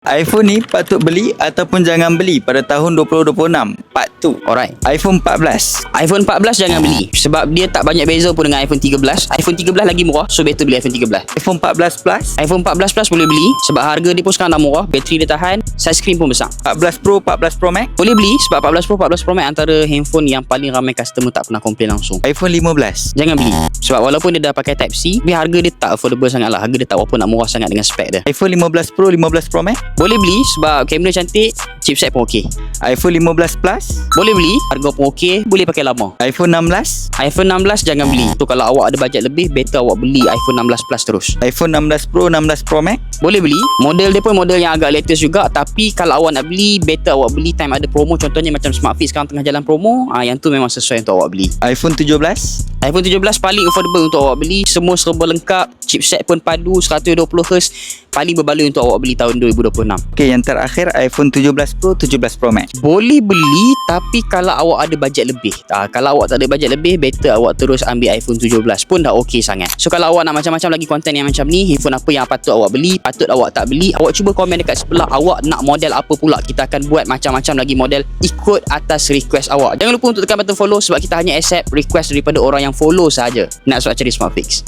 iPhone ni patut beli ataupun jangan beli pada tahun 2026. Part 2. Alright. iPhone 14. iPhone 14 jangan beli sebab dia tak banyak beza pun dengan iPhone 13. iPhone 13 lagi murah, so better beli iPhone 13. iPhone 14 Plus. iPhone 14 Plus boleh beli sebab harga dia pun sekarang dah murah, bateri dia tahan, size screen pun besar. 14 Pro, 14 Pro Max. Boleh beli sebab 14 Pro, 14 Pro Max antara handphone yang paling ramai customer tak pernah komplain langsung. iPhone 15. Jangan beli sebab walaupun dia dah pakai Type-C, tapi harga dia tak affordable sangat lah. Harga dia tak berapa nak murah sangat dengan spek dia. iPhone 15 Pro, 15 Pro Max. Boleh beli sebab kamera cantik, chipset pun okey. iPhone 15 Plus. Boleh beli, harga pun okey, boleh pakai lama. iPhone 16. iPhone 16 jangan beli. Tu kalau awak ada bajet lebih, better awak beli iPhone 16 Plus terus. iPhone 16 Pro, 16 Pro Max. Boleh beli. Model dia pun model yang agak latest juga, tapi kalau awak nak beli, better awak beli time ada promo. Contohnya macam Smart Fit sekarang tengah jalan promo, yang tu memang sesuai untuk awak beli. iPhone 17. iPhone 17 paling affordable untuk awak beli. Semua serba lengkap, chipset pun padu, 120Hz. Paling berbaloi untuk awak beli tahun 2026. Okey, yang terakhir iPhone 17 Pro, 17 Pro Max. Boleh beli, tapi kalau awak ada bajet lebih. Kalau awak tak ada bajet lebih, better awak terus ambil iPhone 17 pun dah okey sangat. So kalau awak nak macam-macam lagi konten yang macam ni, handphone apa yang patut awak beli, patut awak tak beli, awak cuba komen dekat sebelah awak nak model apa pula. Kita akan buat macam-macam lagi model ikut atas request awak. Jangan lupa untuk tekan button follow sebab kita hanya accept request daripada orang yang follow saja nak suat cari Smart Fix.